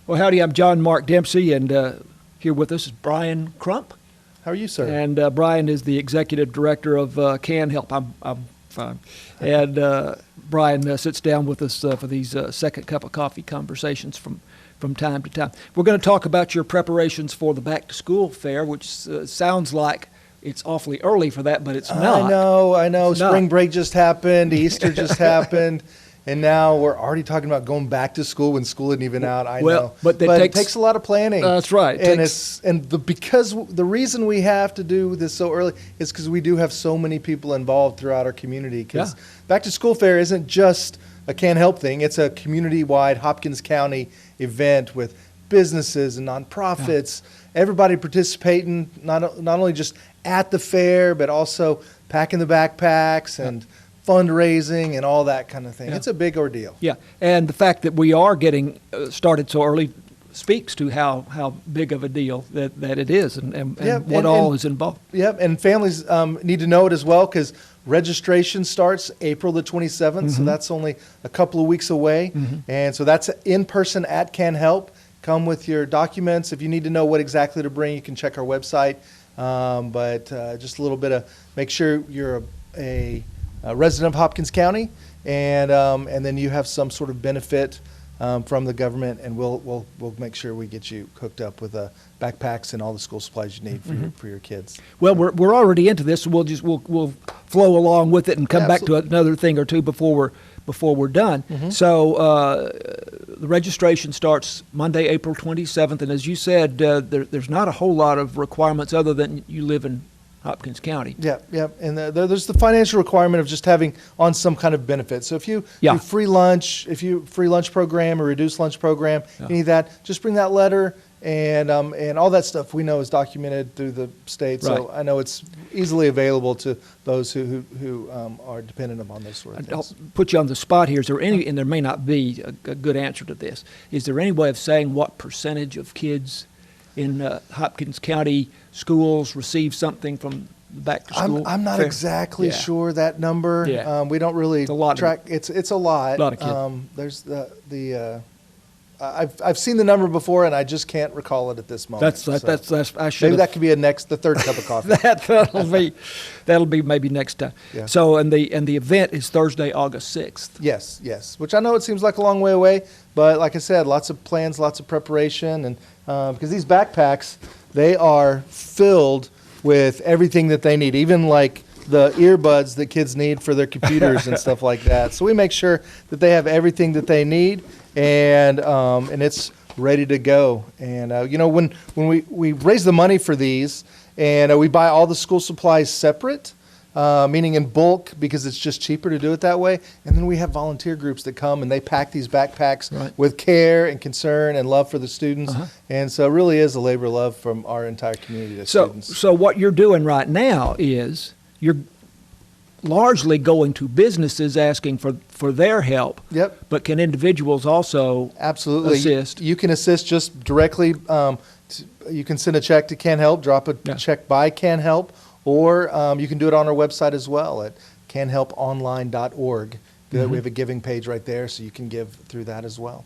Well, howdy, I'm John Mark Dempsey, and here with us is Brian Crump. How are you, sir? And Brian is the Executive Director of CANHelp. I'm fine. And Brian sits down with us for these second cup of coffee conversations from time to time. We're going to talk about your preparations for the back-to-school fair, which sounds like it's awfully early for that, but it's not. I know. Spring break just happened. Easter just happened. And now we're already talking about going back to school when school isn't even out. I know. But it takes a lot of planning. That's right. Because the reason we have to do this so early is because we do have so many people involved throughout our community. Because Back to School Fair isn't just a CANHelp thing. It's a community-wide Hopkins County event with businesses and nonprofits. Everybody participating, not only just at the fair, but also packing the backpacks and fundraising and all that kind of thing. It's a big ordeal. Yeah, and the fact that we are getting started so early speaks to how big of a deal that it is and what all is involved. Yep, and families need to know it as well because registration starts April the 27th, so that's only a couple of weeks away. And so that's in person at CANHelp. Come with your documents. If you need to know what exactly to bring, you can check our website. But just a little bit of make sure you're a resident of Hopkins County, and then you have some sort of benefit from the government, and we'll make sure we get you hooked up with backpacks and all the school supplies you need for your kids. Well, we're already into this, so we'll flow along with it and come back to another thing or two before we're done. So the registration starts Monday, April 27th, and as you said, there's not a whole lot of requirements other than you live in Hopkins County. Yeah, and there's the financial requirement of just having on some kind of benefit. So if you free lunch program or reduced lunch program, any of that, just bring that letter and all that stuff we know is documented through the state. So I know it's easily available to those who are dependent upon those sort of things. I'll put you on the spot here. Is there any, and there may not be a good answer to this, is there any way of saying what percentage of kids in Hopkins County schools receive something from the back to school? I'm not exactly sure that number. We don't really track. It's a lot. A lot of kids. There's I've seen the number before, and I just can't recall it at this moment. That's I should. Maybe that could be the third cup of coffee. that'll be maybe next time. Yeah. So and the event is Thursday, August 6th. Yes. Which I know it seems like a long way away, but like I said, lots of plans, lots of preparation, and because these backpacks, they are filled with everything that they need, even like the earbuds that kids need for their computers and stuff like that. So we make sure that they have everything that they need, and it's ready to go. And when we raise the money for these, and we buy all the school supplies separate, meaning in bulk because it's just cheaper to do it that way. And then we have volunteer groups that come and they pack these backpacks with care and concern and love for the students. And so it really is a labor of love from our entire community of students. So what you're doing right now is you're largely going to businesses asking for their help. But can individuals also assist? You can assist just directly. You can send a check to CANHelp, drop a check by CANHelp, or you can do it on our website as well at canhelponline.org. We have a giving page right there, so you can give through that as well.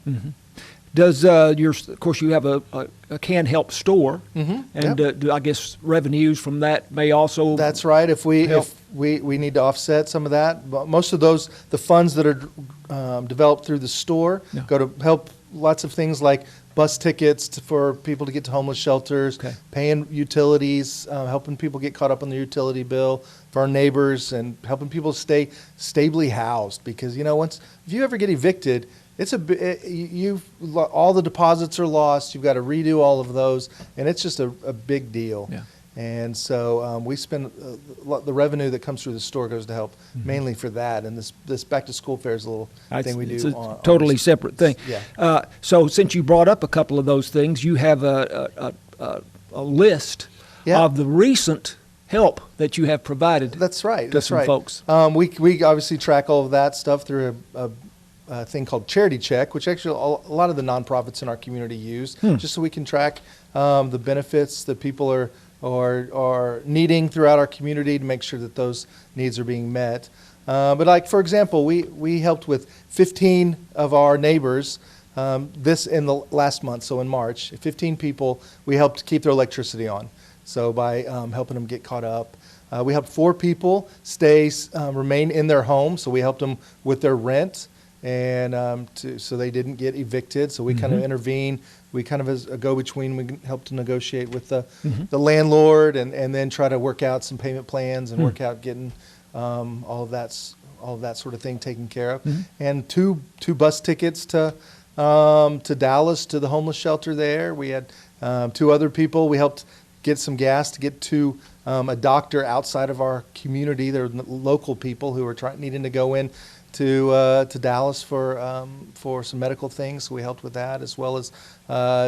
Does of course you have a CANHelp store, and do I guess revenues from that may also? That's right. If we need to offset some of that, but most of the funds that are developed through the store go to help lots of things like bus tickets for people to get to homeless shelters, paying utilities, helping people get caught up on their utility bill for our neighbors, and helping people stay stably housed. Because if you ever get evicted, all the deposits are lost. You've got to redo all of those, and it's just a big deal. And so we spend the revenue that comes through the store goes to help mainly for that. And this back to school fair is a little thing we do. It's a totally separate thing. So since you brought up a couple of those things, you have a list of the recent help that you have provided. That's right. To some folks. We obviously track all of that stuff through a thing called Charity Check, which actually a lot of the nonprofits in our community use, just so we can track the benefits that people are needing throughout our community to make sure that those needs are being met. But like, for example, we helped with 15 of our neighbors this in the last month, so in March, 15 people, we helped keep their electricity on. So by helping them get caught up. We helped 4 people remain in their home, so we helped them with their rent, and so they didn't get evicted. So we kind of intervene. We kind of, as a go-between, we helped to negotiate with the landlord, and then try to work out some payment plans and work out getting all of that sort of thing taken care of. And two bus tickets to Dallas, to the homeless shelter there. We had 2 other people. We helped get some gas to get to a doctor outside of our community. They're local people who are needing to go in to Dallas for some medical things. So we helped with that, as well as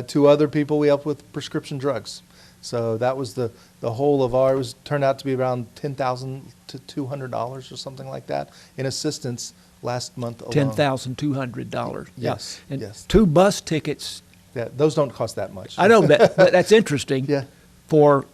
2 other people we helped with prescription drugs. So that was the whole of ours. Turned out to be around $10,000 to $200 or something like that in assistance last month alone. $10,200. Yes. And yes. 2 bus tickets. Yeah, those don't cost that much. I know that, but that's interesting. Yeah. For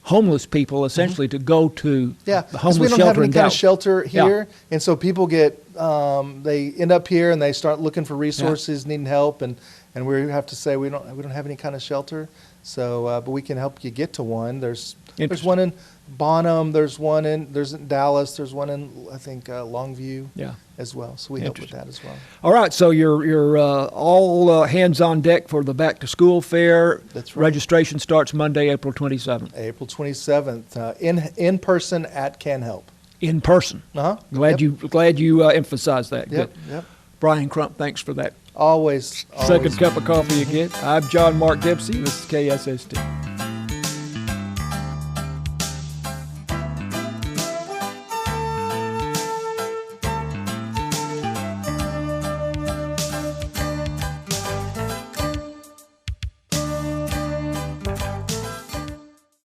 homeless people, essentially, to go to the because homeless we don't shelter have any in kind of Dallas. shelter here, and so people get they end up here and they start looking for resources, needing help, and we have to say we don't have any kind of shelter. So, but we can help you get to one. There's one in Bonham. There's in Dallas. There's one in, I think, Longview. As well. So we help with that as well. All right. So you're all hands on deck for the back to school fair. That's right. Registration starts Monday, April 27th. April 27th, in person at CANHelp. In person. Glad you emphasized that. Yep. Good. Yep. Brian Crump, thanks for that. Always. Second cup of coffee again. I'm John Mark Dempsey. This is KSST.